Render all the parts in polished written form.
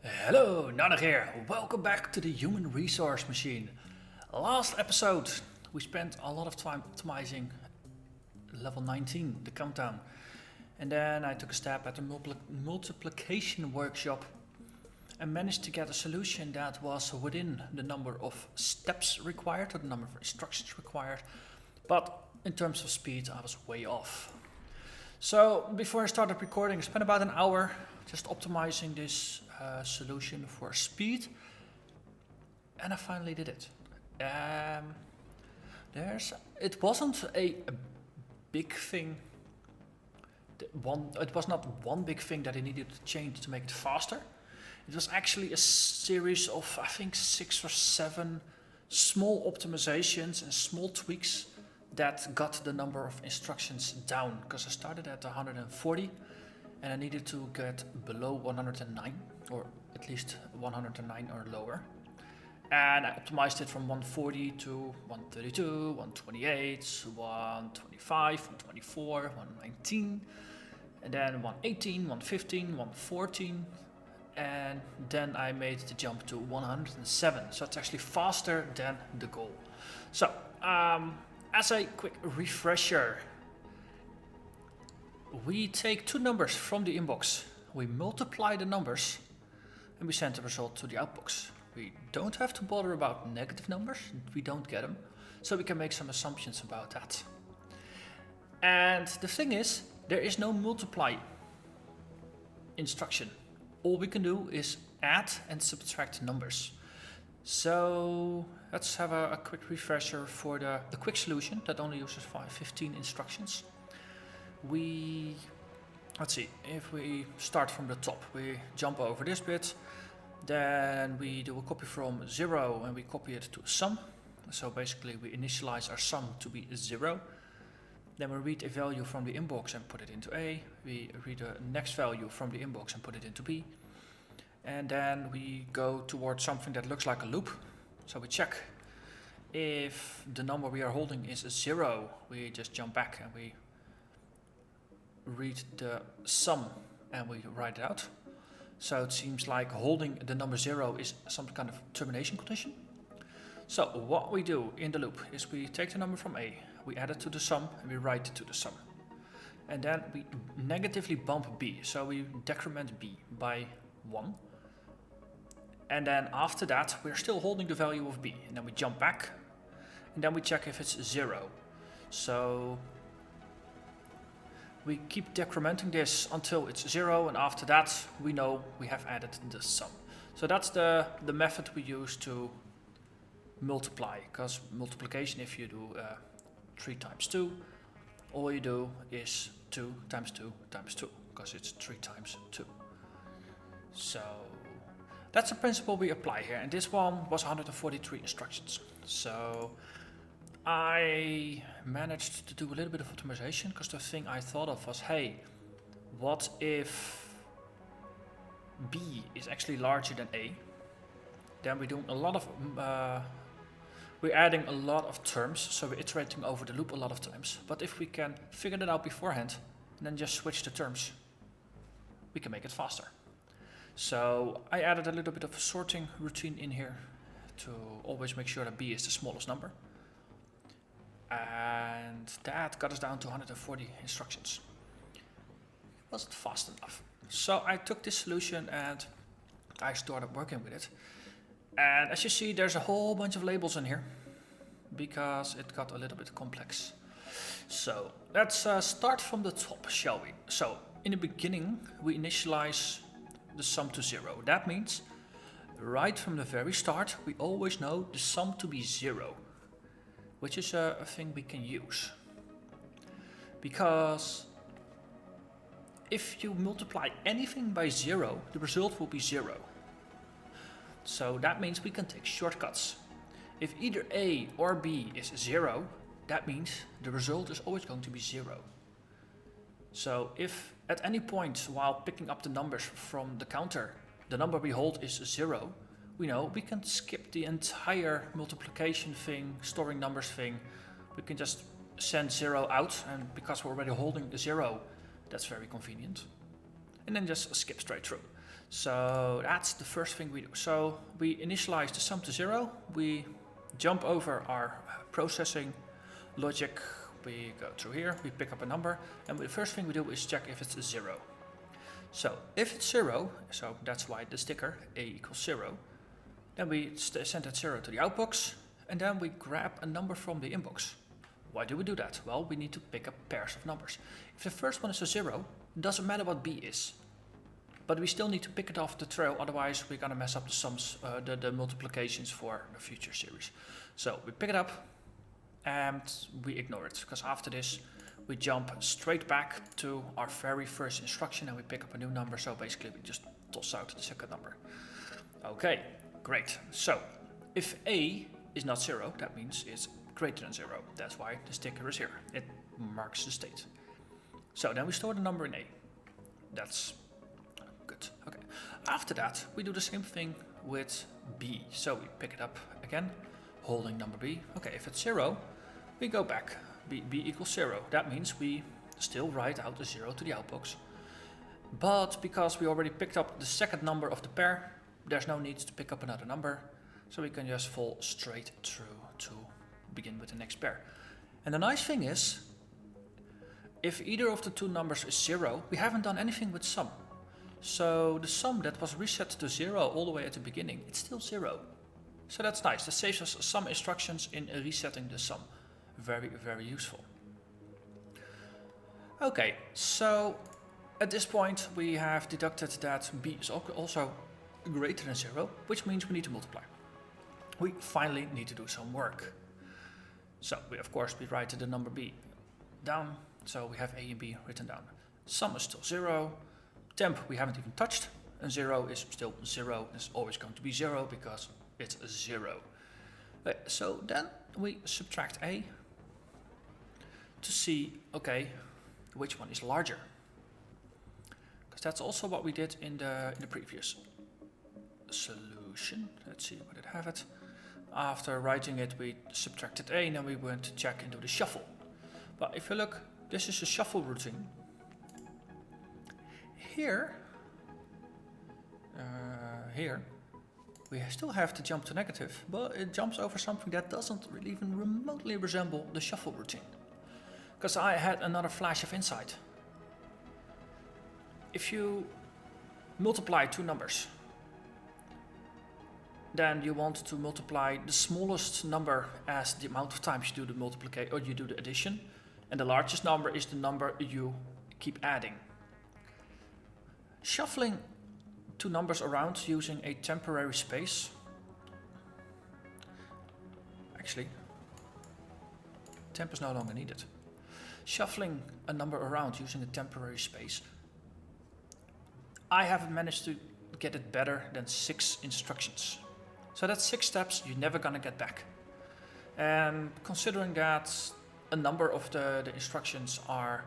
Hello, Narnach here. Welcome back to the Human Resource Machine. Last episode, we spent a lot of time optimizing level 19, the countdown. And then I took a stab at the multiplication workshop and managed to get a solution that was within the number of steps required, or the number of instructions required. But in terms of speed, I was way off. So before I started recording, I spent about an hour just optimizing this solution for speed, and I finally did it. It wasn't a big thing. It was not one big thing that I needed to change to make it faster. It was actually a series of, I think, 6 or 7 small optimizations and small tweaks that got the number of instructions down, because I started at 140 and I needed to get below 109, or at least 109 or lower. And I optimized it from 140 to 132, 128, 125, 124, 119, and then 118, 115, 114, and then I made the jump to 107. So it's actually faster than the goal. So, as a quick refresher, we take 2 numbers from the inbox, we multiply the numbers, and we send the result to the outbox. We don't have to bother about negative numbers, we don't get them, so we can make some assumptions about that. And the thing is, there is no multiply instruction. All we can do is add and subtract numbers. So let's have a quick refresher for the quick solution that only uses 15 instructions. Let's see, if we start from the top, we jump over this bit, then we do a copy from 0 and we copy it to sum. So basically we initialize our sum to be 0. Then we read a value from the inbox and put it into A. We read the next value from the inbox and put it into B. And then we go towards something that looks like a loop. So we check if the number we are holding is 0. We just jump back and we read the sum and we write it out. So it seems like holding the number 0 is some kind of termination condition. So what we do in the loop is we take the number from A, we add it to the sum and we write it to the sum. And then we negatively bump B, so we decrement B by 1. And then after that we're still holding the value of B, and then we jump back and then we check if it's 0. So we keep decrementing this until it's 0, and after that we know we have added the sum. So that's the method we use to multiply, because multiplication, if you do 3 times 2, all you do is 2 times 2 times 2, because it's 3 times 2. So that's the principle we apply here, and this one was 143 instructions. So I managed to do a little bit of optimization, because the thing I thought of was, hey, what if B is actually larger than A? Then we're doing a lot of, we're adding a lot of terms, so we're iterating over the loop a lot of times. But if we can figure that out beforehand, and then just switch the terms, we can make it faster. So I added a little bit of a sorting routine in here to always make sure that B is the smallest number. And that got us down to 140 instructions. It wasn't fast enough. So I took this solution and I started working with it. And as you see, there's a whole bunch of labels in here, because it got a little bit complex. So let's start from the top, shall we? So in the beginning, we initialize the sum to 0. That means right from the very start, we always know the sum to be 0. Which is a thing we can use. Because if you multiply anything by 0, the result will be 0. So that means we can take shortcuts. If either A or B is 0, that means the result is always going to be 0. So if at any point while picking up the numbers from the counter, the number we hold is 0, we know we can skip the entire multiplication thing, storing numbers thing. We can just send 0 out, and because we're already holding the 0, that's very convenient. And then just skip straight through. So that's the first thing we do. So we initialize the sum to 0. We jump over our processing logic. We go through here, we pick up a number, and the first thing we do is check if it's a 0. So if it's 0, so that's why the sticker a equals 0, then we send that 0 to the outbox, and then we grab a number from the inbox. Why do we do that? Well, we need to pick up pairs of numbers. If the first one is a 0, it doesn't matter what b is. But we still need to pick it off the trail, otherwise we're gonna mess up the sums, the multiplications for the future series. So we pick it up and we ignore it, because after this we jump straight back to our very first instruction and we pick up a new number. So basically we just toss out the second number. Okay, great. So if a is not 0, that means it's greater than 0. That's why the sticker is here. It marks the state. So then we store the number in a. That's good. Okay. After that, we do the same thing with b. So we pick it up again, holding number b. Okay, if it's 0, we go back. b equals 0. That means we still write out a 0 to the outbox. But because we already picked up the second number of the pair, there's no need to pick up another number. So we can just fall straight through to begin with the next pair. And the nice thing is, if either of the two numbers is 0, we haven't done anything with sum. So the sum that was reset to 0 all the way at the beginning, it's still 0. So that's nice. That saves us some instructions in resetting the sum. Very, very useful. Okay, so at this point we have deducted that b is also greater than 0, which means we need to multiply. We finally need to do some work. So we, of course, we write the number b down. So we have a and b written down. Sum is still 0. Temp we haven't even touched. And 0 is still 0. It's always going to be 0 because it's a 0. So then we subtract a to see, okay, which one is larger. Because that's also what we did in the previous solution. Let's see, where did I have it? After writing it, we subtracted a, and then we went to check into the shuffle. But if you look, this is a shuffle routine. Here, we still have to jump to negative, but it jumps over something that doesn't really even remotely resemble the shuffle routine. Because I had another flash of insight. If you multiply two numbers, then you want to multiply the smallest number as the amount of times you do the multiplication or you do the addition, and the largest number is the number you keep adding. Shuffling two numbers around using a temporary space. Actually, temp is no longer needed. Shuffling a number around using a temporary space. I haven't managed to get it better than 6 instructions. So that's 6 steps you're never gonna get back. And considering that a number of the instructions are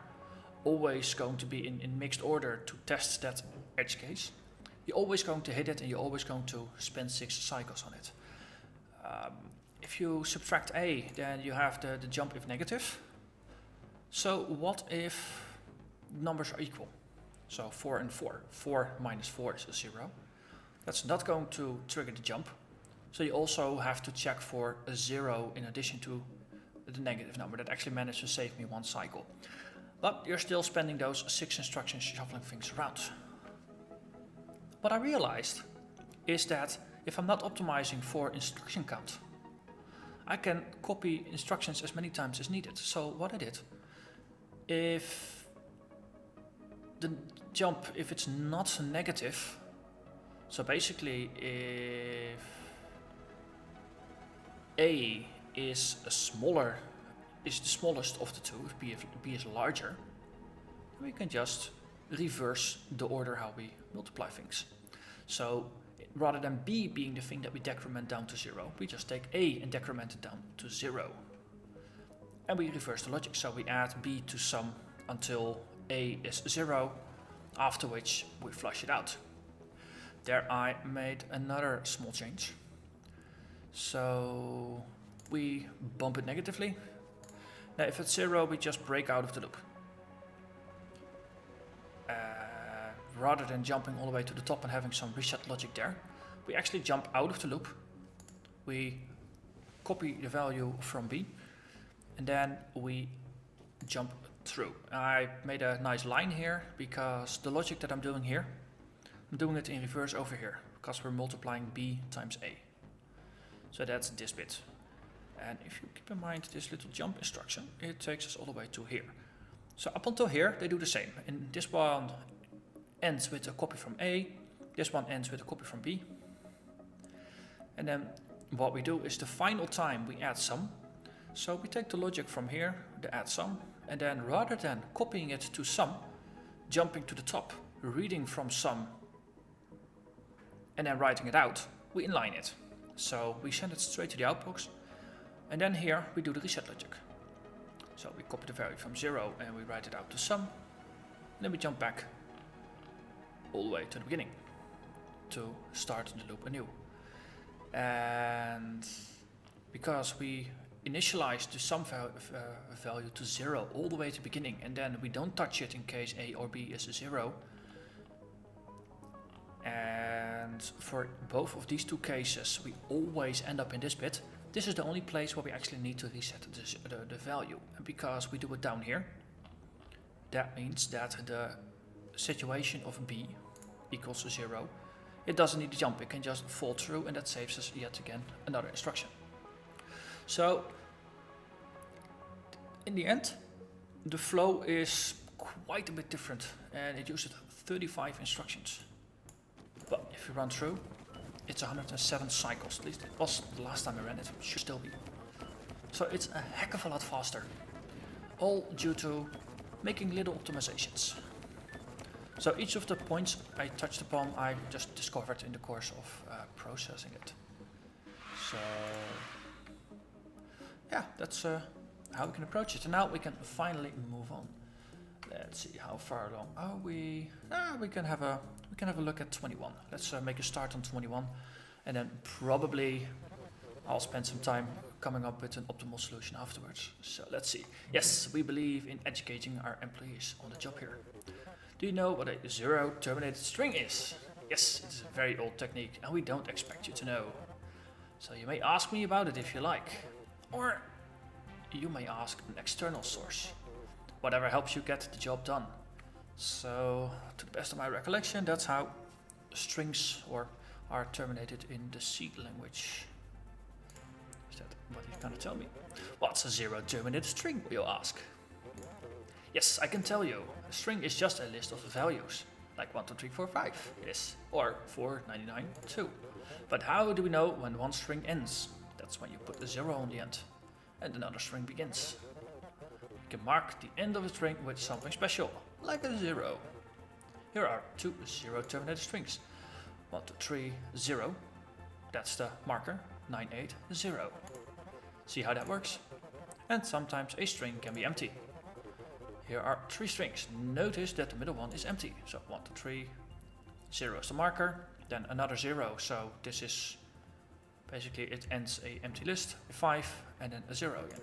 always going to be in mixed order to test that edge case, you're always going to hit it and you're always going to spend 6 cycles on it. If you subtract a, then you have the jump if negative. So what if numbers are equal? So 4 and 4. 4 minus 4 is a 0. That's not going to trigger the jump. So you also have to check for a 0 in addition to the negative number. That actually managed to save me 1 cycle. But you're still spending those 6 instructions shuffling things around. What I realized is that if I'm not optimizing for instruction count, I can copy instructions as many times as needed. So what I did, if the jump, if it's not negative, so basically if a is the smallest of the two, if b is larger, we can just reverse the order how we multiply things. So rather than b being the thing that we decrement down to 0, we just take a and decrement it down to 0. And we reverse the logic, so we add b to sum until a is 0, after which we flush it out. There I made another small change. So we bump it negatively. Now if it's 0, we just break out of the loop. rather than jumping all the way to the top and having some reset logic there, we actually jump out of the loop. We copy the value from B, and then we jump through. I made a nice line here because the logic that I'm doing here, I'm doing it in reverse over here because we're multiplying B times A. So that's this bit. And if you keep in mind this little jump instruction, it takes us all the way to here. So up until here, they do the same. And this one ends with a copy from A. This one ends with a copy from B. And then what we do is the final time we add sum. So we take the logic from here, the add sum, and then rather than copying it to sum, jumping to the top, reading from sum, and then writing it out, we inline it. So we send it straight to the outbox, and then here we do the reset logic. So we copy the value from 0 and we write it out to sum, and then we jump back all the way to the beginning to start the loop anew. And because we initialize the sum value to 0 all the way to the beginning, and then we don't touch it in case A or B is a 0. And for both of these two cases, we always end up in this bit. This is the only place where we actually need to reset the value. And because we do it down here, that means that the situation of B equals 0. It doesn't need to jump, it can just fall through, and that saves us yet again another instruction. So, in the end, the flow is quite a bit different, and it uses 35 instructions. But if you run through, it's 107 cycles. At least it was the last time I ran it. Should still be. So it's a heck of a lot faster. All due to making little optimizations. So each of the points I touched upon, I just discovered in the course of processing it. So yeah, that's how we can approach it. And now we can finally move on. Let's see how far along are we. We can have a look at 21. Let's make a start on 21, and then probably I'll spend some time coming up with an optimal solution afterwards. So let's see. Yes, we believe in educating our employees on the job here. Do you know what a zero terminated string is? Yes, it is a very old technique, and we don't expect you to know. So you may ask me about it if you like, or you may ask an external source. Whatever helps you get the job done. So, to the best of my recollection, that's how strings are terminated in the C language. Is that what he's gonna tell me? What's a zero terminated string, you'll ask? Yes, I can tell you. A string is just a list of values, like 1, 2, 3, 4, 5, yes, or 4, 99, 2. But how do we know when one string ends? That's when you put a 0 on the end, and another string begins. You can mark the end of a string with something special, like a 0. Here are two 0 terminated strings. 1, 2, 3, 0. That's the marker. 9, 8, 0. See how that works? And sometimes a string can be empty. Here are 3 strings. Notice that the middle one is empty. So 1, 2, 3, 0 is the marker. Then another 0. So this is basically it ends a empty list. A 5 and then a 0 again.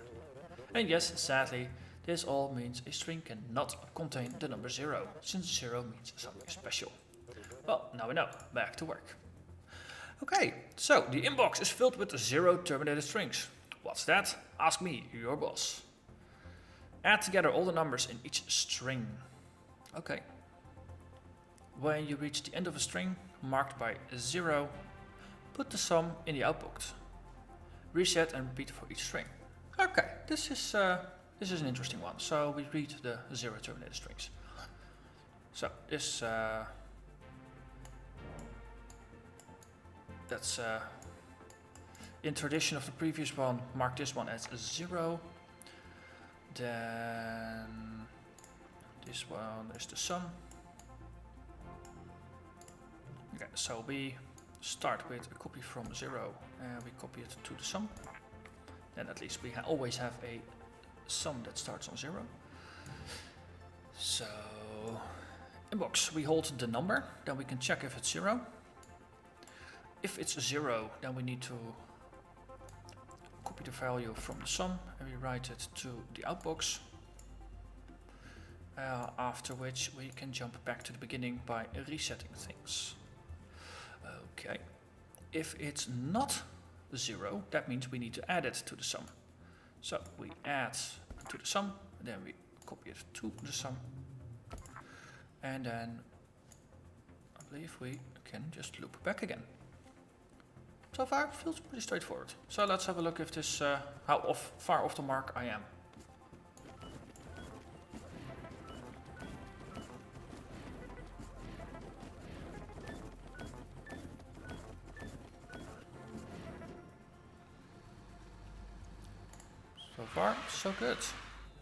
And yes, sadly, this all means a string cannot contain the number 0, since 0 means something special. Well, now we know. Back to work. Okay, so the inbox is filled with 0 terminated strings. What's that? Ask me, your boss. Add together all the numbers in each string. Okay. When you reach the end of a string, marked by 0, put the sum in the outbox. Reset and repeat for each string. Okay, this is an interesting one. So we read the 0 terminated strings. So this that's in tradition of the previous one, mark this one as a 0. Then this one is the sum. Okay, so we start with a copy from 0 and we copy it to the sum. Then at least we always have a sum that starts on 0. So inbox, we hold the number, then we can check if it's 0. If it's 0, then we need to copy the value from the sum and we write it to the outbox. after which we can jump back to the beginning by resetting things. Okay, if it's not 0, that means we need to add it to the sum. So we add to the sum, then we copy it to the sum, and then I believe we can just loop back again. So far it feels pretty straightforward. So let's have a look if this how far off the mark I am. So far, so good.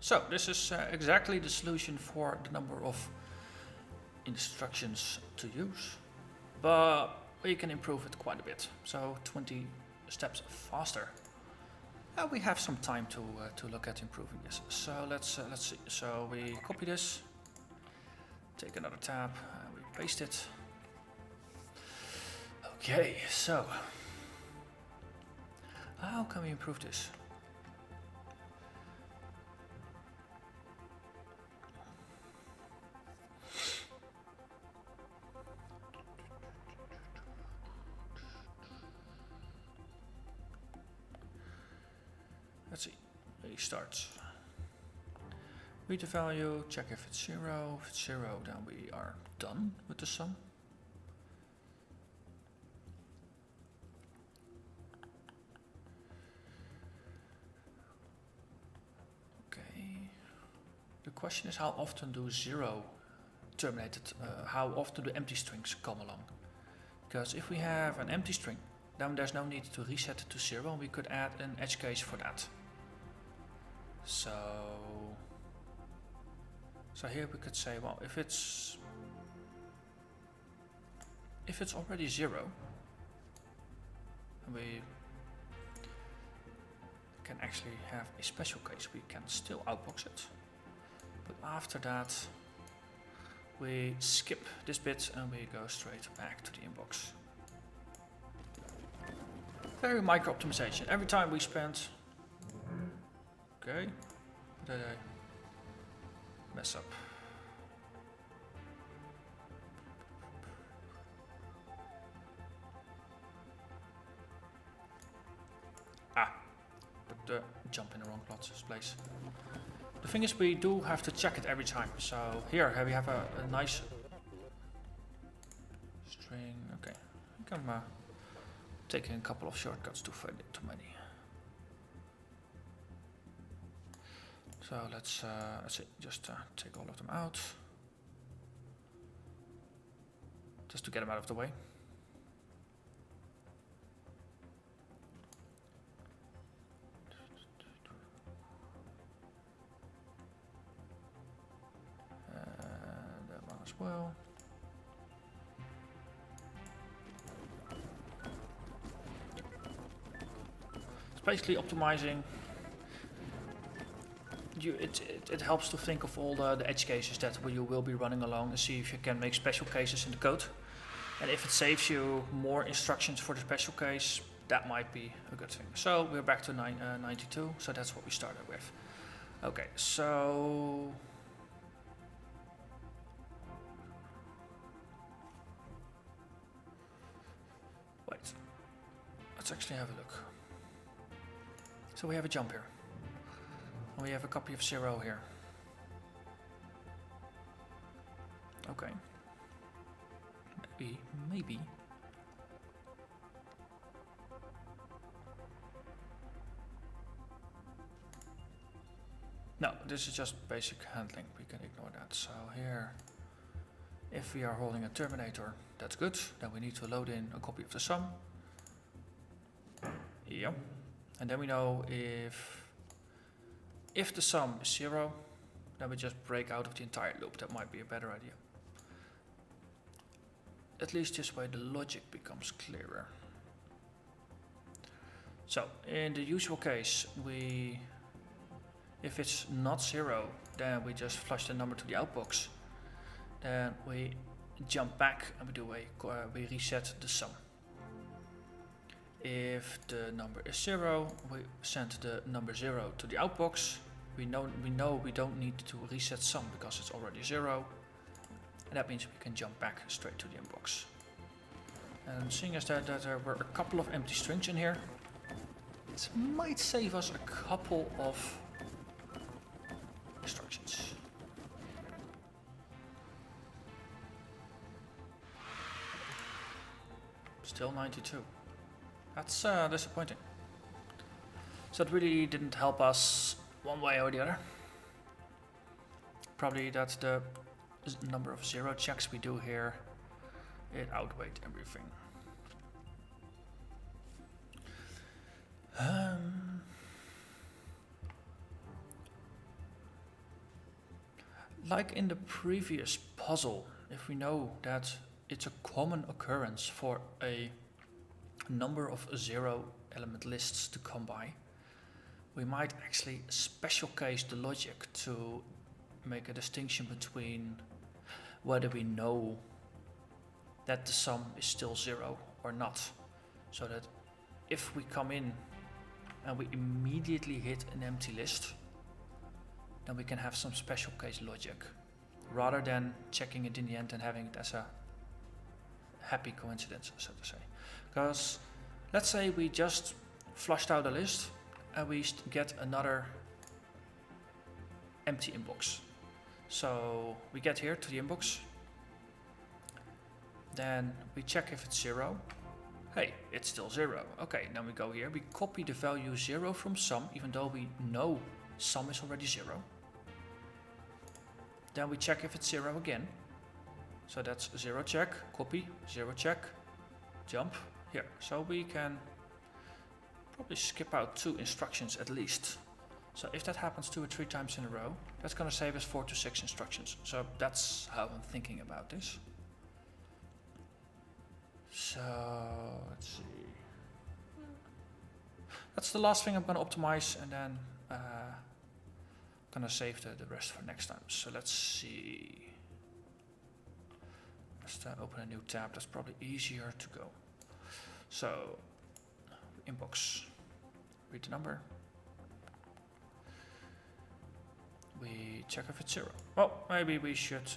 So this is exactly the solution for the number of instructions to use, but we can improve it quite a bit. So 20 steps faster. We have some time to look at improving this. So let's see. So we copy this, take another tab, we paste it. Okay, so how can we improve this? Let's see, restart. Read the value, check if it's 0. If it's 0, then we are done with the sum. Okay. The question is, how often do 0 terminated, how often do empty strings come along? Because if we have an empty string, then there's no need to reset it to 0, and we could add an edge case for that. So here we could say, well, if it's already 0, we can actually have a special case. We can still outbox it, but after that we skip this bit and we go straight back to the inbox. Very micro optimization. Every time we spend. Okay, did I mess up? Put the jump in the wrong place. The thing is, we do have to check it every time. So here we have a nice string. Okay, I think I'm taking a couple of shortcuts too many. So let's see, just take all of them out, just to get them out of the way. That one as well. It's basically optimizing. It helps to think of all the edge cases that you will be running along and see if you can make special cases in the code. And if it saves you more instructions for the special case, that might be a good thing. So we're back to 92, so that's what we started with. Okay, so wait, let's actually have a look. So we have a jump here. We have a copy of 0 here. Okay. Maybe. No, this is just basic handling. We can ignore that. So here, if we are holding a terminator, that's good. Then we need to load in a copy of the sum. Yep. And then we know if the sum is 0, then we just break out of the entire loop. That might be a better idea. At least this way the logic becomes clearer. So in the usual case, if it's not 0, then we just flush the number to the outbox. Then we jump back and we reset the sum. If the number is 0, we send the number 0 to the outbox, we know we don't need to reset sum because it's already 0. And that means we can jump back straight to the inbox. And seeing as that there were a couple of empty strings in here, this might save us a couple of instructions. Still 92. That's disappointing. So it really didn't help us one way or the other. Probably that's the number of 0 checks we do here. It outweighed everything. Like in the previous puzzle, if we know that it's a common occurrence for a number of 0 element lists to come by, we might actually special case the logic to make a distinction between whether we know that the sum is still 0 or not. So that if we come in and we immediately hit an empty list, then we can have some special case logic, rather than checking it in the end and having it as a happy coincidence, so to say. Because let's say we just flushed out a list and we get another empty inbox. So we get here to the inbox, then we check if it's 0. Hey, it's still 0. Okay, now we go here, we copy the value 0 from sum, even though we know sum is already 0. Then we check if it's 0 again. So that's 0 check, copy, 0 check, jump here. So we can probably skip out 2 instructions at least. So if that happens 2 or 3 times in a row, that's going to save us 4 to 6 instructions. So that's how I'm thinking about this. So let's see. That's the last thing I'm going to optimize, and then I'm going to save the rest for next time. So let's see. Let's open a new tab. That's probably easier to go. So inbox, read the number. We check if it's 0. Well, maybe we should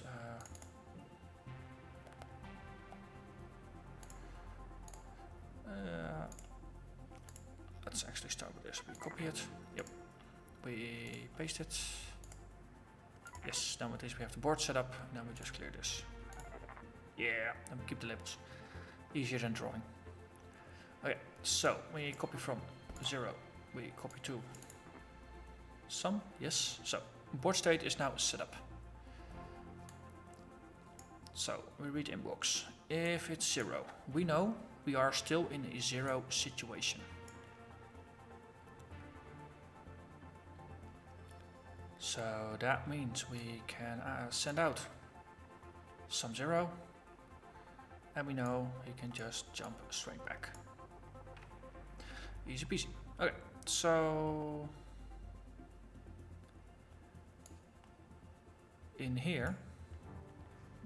let's actually start with this. We copy it. Yep. We paste it. Yes, then with this we have the board set up. And then we just clear this. Yeah, then we keep the labels. Easier than drawing. Okay, so we copy from 0. We copy to sum. Yes, so board state is now set up. So we read inbox. If it's 0, we know we are still in a 0 situation. So that means we can send out sum 0, and we know we can just jump straight back. Easy peasy. Okay, so in here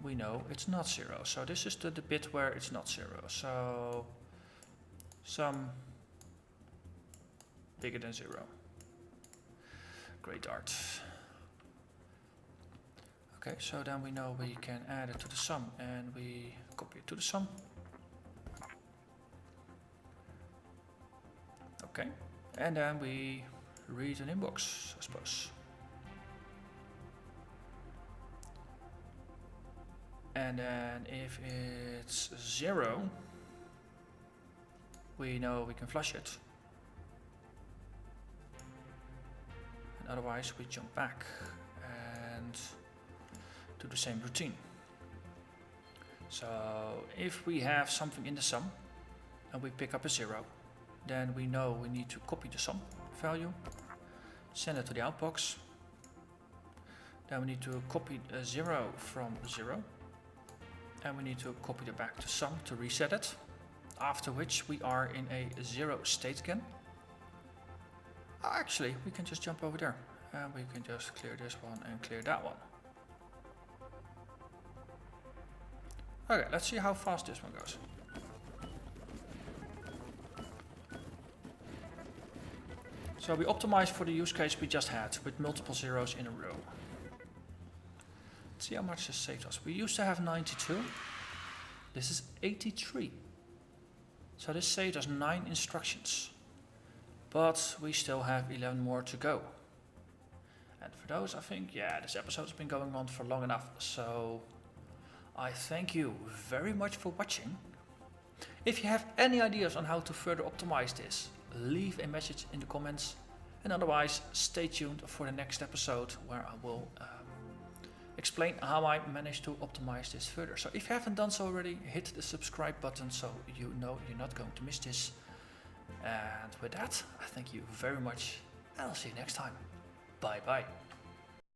we know it's not 0. So this is the bit where it's not 0. So sum bigger than 0. Great art. Okay, so then we know we can add it to the sum, and we copy it to the sum. Okay, and then we read an inbox, I suppose. And then if it's 0, we know we can flush it. And otherwise we jump back and do the same routine. So if we have something in the sum and we pick up a 0, then we know we need to copy the sum value, send it to the outbox. Then we need to copy a 0 from 0, and we need to copy it back to sum to reset it, after which we are in a 0 state again. Actually, we can just jump over there, and we can just clear this one and clear that one. Okay, let's see how fast this one goes. So we optimized for the use case we just had with multiple zeros in a row. Let's see how much this saved us. We used to have 92. This is 83. So this saved us 9 instructions. But we still have 11 more to go. And for those, I think, yeah, this episode has been going on for long enough. So I thank you very much for watching. If you have any ideas on how to further optimize this, leave a message in the comments. And otherwise, stay tuned for the next episode where I will explain how I managed to optimize this further. So if you haven't done so already, hit the subscribe button so you know you're not going to miss this. And with that, I thank you very much, and I'll see you next time. Bye bye.